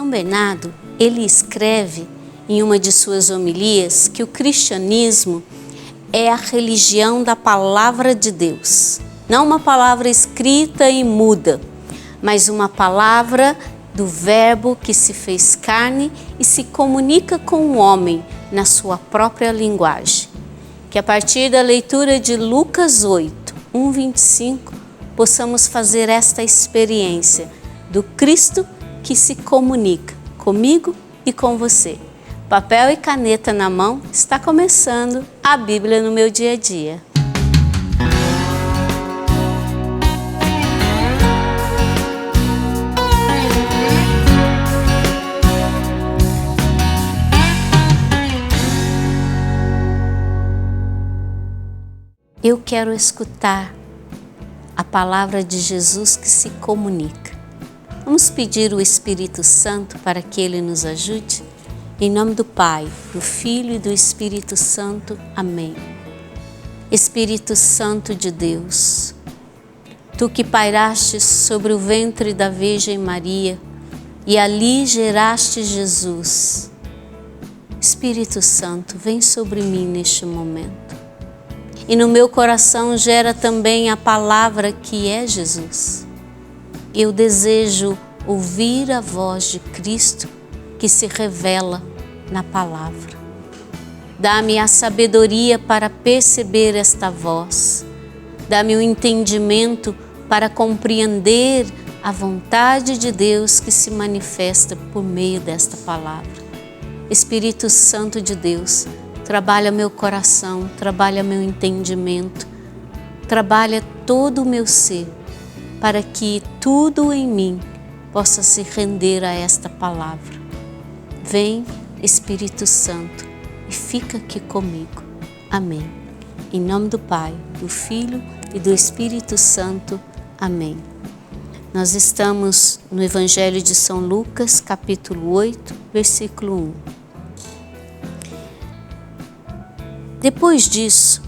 São Bernardo, ele escreve em uma de suas homilias que o cristianismo é a religião da palavra de Deus. Não uma palavra escrita e muda, mas uma palavra do Verbo que se fez carne e se comunica com o homem na sua própria linguagem. Que a partir da leitura de Lucas 8, 1:25, possamos fazer esta experiência do Cristo que se comunica comigo e com você. Papel e caneta na mão, está começando a Bíblia no meu dia a dia. Eu quero escutar a palavra de Jesus que se comunica. Vamos pedir o Espírito Santo para que Ele nos ajude? Em nome do Pai, do Filho e do Espírito Santo. Amém. Espírito Santo de Deus, Tu que pairaste sobre o ventre da Virgem Maria e ali geraste Jesus. Espírito Santo, vem sobre mim neste momento. E no meu coração gera também a palavra que é Jesus. Eu desejo ouvir a voz de Cristo que se revela na palavra. Dá-me a sabedoria para perceber esta voz. Dá-me o entendimento para compreender a vontade de Deus que se manifesta por meio desta palavra. Espírito Santo de Deus, trabalha meu coração, trabalha meu entendimento, trabalha todo o meu ser, para que tudo em mim possa se render a esta palavra. Vem, Espírito Santo, e fica aqui comigo. Amém. Em nome do Pai, do Filho e do Espírito Santo. Amém. Nós estamos no Evangelho de São Lucas, capítulo 8, versículo 1. Depois disso,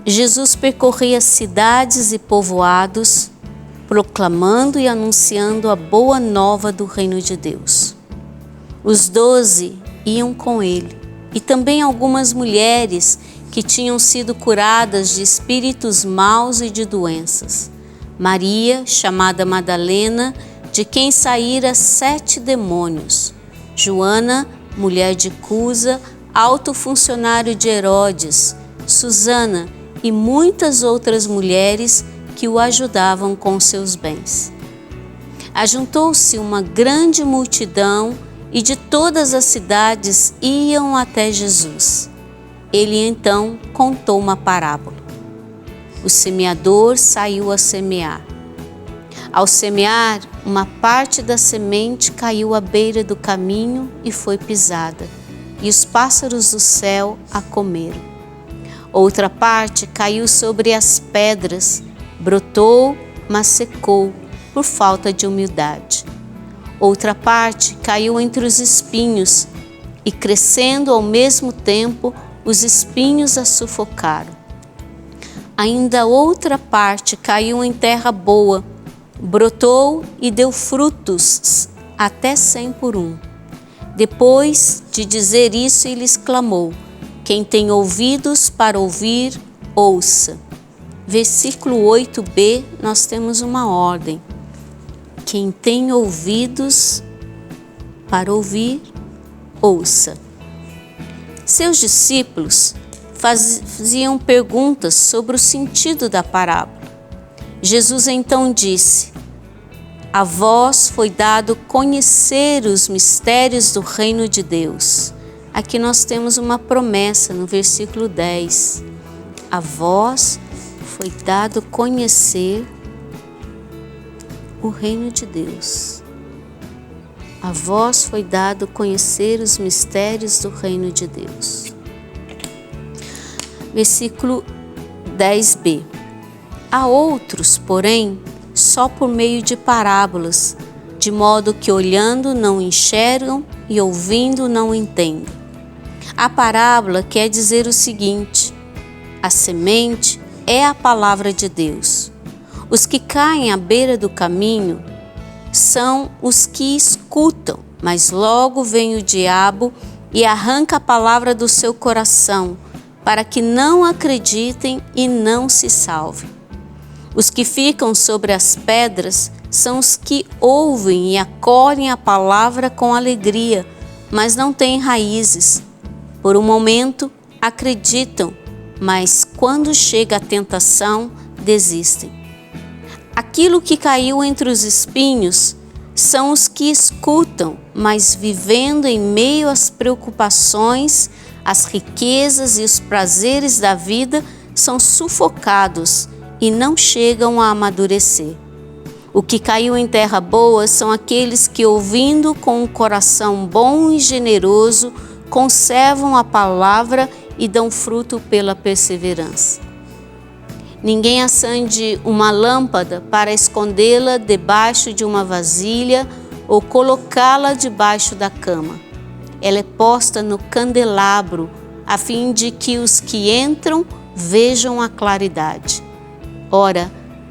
Jesus percorria cidades e povoados, proclamando e anunciando a boa nova do reino de Deus. Os 12 iam com ele, e também algumas mulheres que tinham sido curadas de espíritos maus e de doenças. Maria, chamada Madalena, de quem saíra 7 demônios. Joana, mulher de Cusa, alto funcionário de Herodes, Susana e muitas outras mulheres que o ajudavam com seus bens. Ajuntou-se uma grande multidão e de todas as cidades iam até Jesus. Ele então contou uma parábola. O semeador saiu a semear. Ao semear, uma parte da semente caiu à beira do caminho e foi pisada, e os pássaros do céu a comeram. Outra parte caiu sobre as pedras, brotou, mas secou, por falta de humildade. Outra parte caiu entre os espinhos, e crescendo ao mesmo tempo, os espinhos a sufocaram. Ainda outra parte caiu em terra boa, brotou e deu frutos, até 100 por 1. Depois de dizer isso, ele exclamou: quem tem ouvidos para ouvir, ouça. Versículo 8b, nós temos uma ordem. Quem tem ouvidos para ouvir, ouça. Seus discípulos faziam perguntas sobre o sentido da parábola. Jesus então disse: a vós foi dado conhecer os mistérios do reino de Deus. Aqui nós temos uma promessa no versículo 10. A vós foi dado conhecer o reino de Deus. A vós foi dado conhecer os mistérios do reino de Deus. Versículo 10b. A outros, porém, só por meio de parábolas, de modo que olhando não enxergam e ouvindo não entendem. A parábola quer dizer o seguinte: a semente é a palavra de Deus. Os que caem à beira do caminho são os que escutam Mas logo vem o diabo e arranca a palavra do seu coração, para que não acreditem e não se salvem. Os que ficam sobre as pedras são os que ouvem e acolhem a palavra com alegria, mas não têm raízes. Por um momento acreditam, mas quando chega a tentação, desistem. Aquilo que caiu entre os espinhos são os que escutam, mas vivendo em meio às preocupações, as riquezas e os prazeres da vida, são sufocados e não chegam a amadurecer. O que caiu em terra boa são aqueles que, ouvindo com um coração bom e generoso, conservam a palavra e dão fruto pela perseverança. Ninguém acende uma lâmpada para escondê-la debaixo de uma vasilha ou colocá-la debaixo da cama. Ela é posta no candelabro, a fim de que os que entram vejam a claridade. Ora,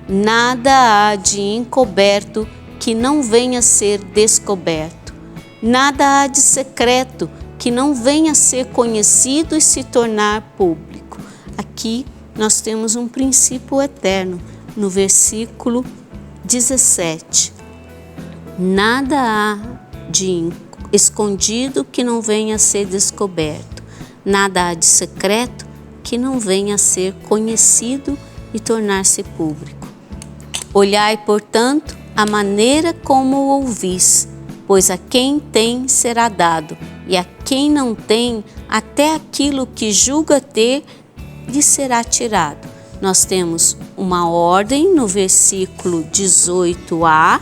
nada há de encoberto que não venha a ser descoberto. Nada há de secreto que não venha a ser conhecido e se tornar público. Aqui nós temos um princípio eterno, no versículo 17. Nada há de escondido que não venha a ser descoberto. Nada há de secreto que não venha a ser conhecido e tornar-se público. Olhai, portanto, a maneira como ouvis, pois a quem tem será dado, e a quem não tem, até aquilo que julga ter, lhe será tirado. Nós temos uma ordem no versículo 18a,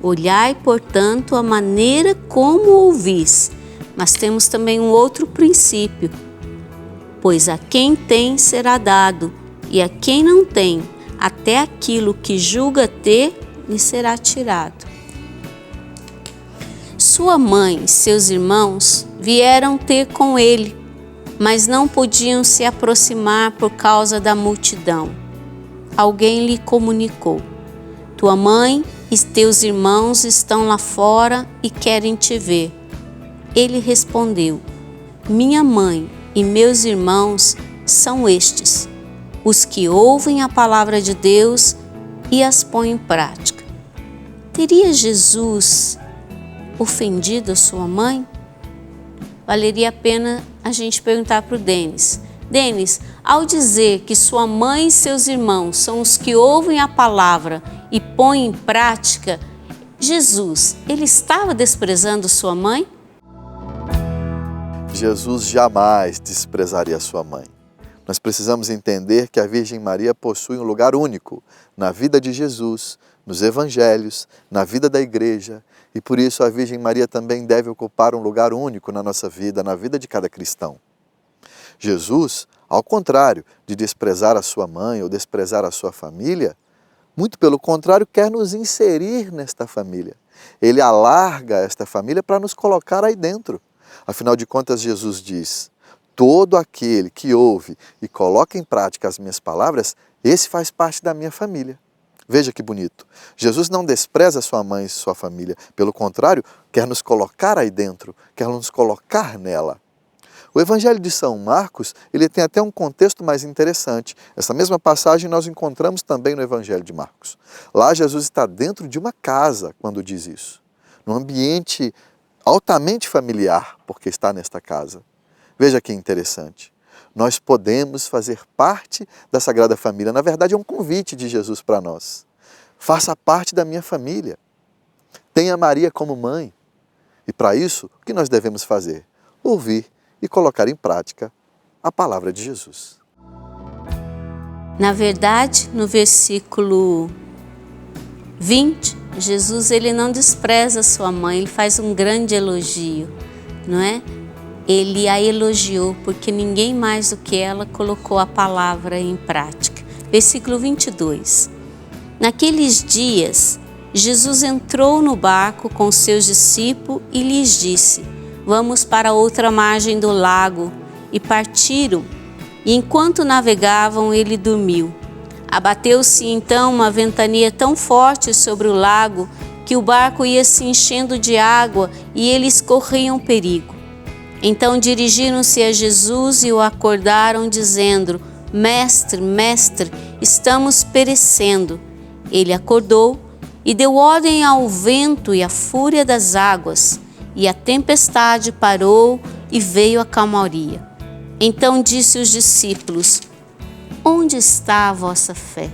olhai, portanto, a maneira como ouvis, mas temos também um outro princípio, pois a quem tem será dado, e a quem não tem, até aquilo que julga ter, lhe será tirado. Sua mãe e seus irmãos vieram ter com ele, mas não podiam se aproximar por causa da multidão. Alguém lhe comunicou: tua mãe e teus irmãos estão lá fora e querem te ver. Ele respondeu: minha mãe e meus irmãos são estes, os que ouvem a palavra de Deus e as põem em prática. Teria Jesus ofendido a sua mãe? Valeria a pena a gente perguntar para o Denis. Denis, ao dizer que sua mãe e seus irmãos são os que ouvem a palavra e põem em prática, Jesus, ele estava desprezando sua mãe? Jesus jamais desprezaria sua mãe. Nós precisamos entender que a Virgem Maria possui um lugar único na vida de Jesus, nos evangelhos, na vida da igreja, e por isso a Virgem Maria também deve ocupar um lugar único na nossa vida, na vida de cada cristão. Jesus, ao contrário de desprezar a sua mãe ou desprezar a sua família, muito pelo contrário, quer nos inserir nesta família. Ele alarga esta família para nos colocar aí dentro. Afinal de contas, Jesus diz: todo aquele que ouve e coloca em prática as minhas palavras, esse faz parte da minha família. Veja que bonito. Jesus não despreza sua mãe e sua família. Pelo contrário, quer nos colocar aí dentro, quer nos colocar nela. O Evangelho de São Marcos, ele tem até um contexto mais interessante. Essa mesma passagem nós encontramos também no Evangelho de Marcos. Lá Jesus está dentro de uma casa quando diz isso. Num ambiente altamente familiar, porque está nesta casa. Veja que interessante. Nós podemos fazer parte da Sagrada Família. Na verdade, é um convite de Jesus para nós. Faça parte da minha família. Tenha Maria como mãe. E para isso, o que nós devemos fazer? Ouvir e colocar em prática a palavra de Jesus. Na verdade, no versículo 20, Jesus ele não despreza sua mãe, ele faz um grande elogio, não é? Ele a elogiou porque ninguém mais do que ela colocou a palavra em prática. Versículo 22. Naqueles dias, Jesus entrou no barco com seus discípulos e lhes disse: vamos para outra margem do lago. E partiram, e enquanto navegavam, ele dormiu. Abateu-se então uma ventania tão forte sobre o lago que o barco ia se enchendo de água e eles corriam perigo. Então dirigiram-se a Jesus e o acordaram, dizendo: Mestre, mestre, estamos perecendo. Ele acordou e deu ordem ao vento e à fúria das águas, e a tempestade parou e veio a calmaria. Então disse aos discípulos: Onde está a vossa fé?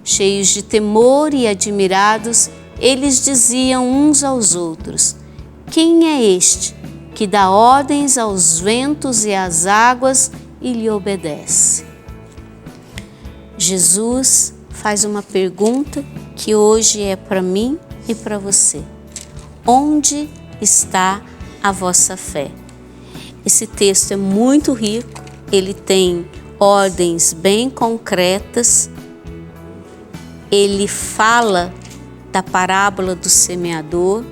Cheios de temor e admirados, eles diziam uns aos outros: Quem é este que dá ordens aos ventos e às águas e lhe obedece? Jesus faz uma pergunta que hoje é para mim e para você. Onde está a vossa fé? Esse texto é muito rico, ele tem ordens bem concretas, ele fala da parábola do semeador,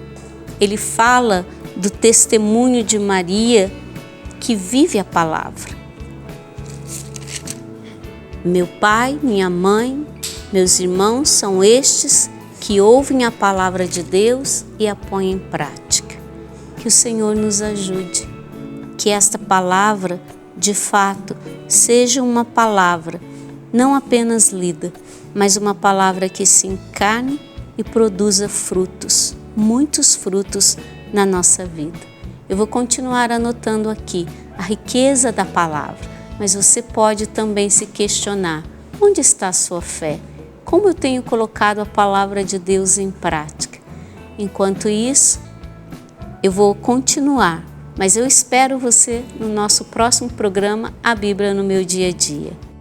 ele fala do testemunho de Maria que vive a palavra. Meu pai, minha mãe, meus irmãos são estes que ouvem a palavra de Deus e a põem em prática. Que o Senhor nos ajude, que esta palavra, de fato, seja uma palavra não apenas lida, mas uma palavra que se encarne e produza frutos, muitos frutos na nossa vida. Eu vou continuar anotando aqui a riqueza da palavra, mas você pode também se questionar: onde está a sua fé? Como eu tenho colocado a palavra de Deus em prática? Enquanto isso, eu vou continuar, mas eu espero você no nosso próximo programa, A Bíblia no Meu Dia a Dia.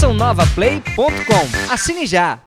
CançãoNovaPlay.com. Assine já!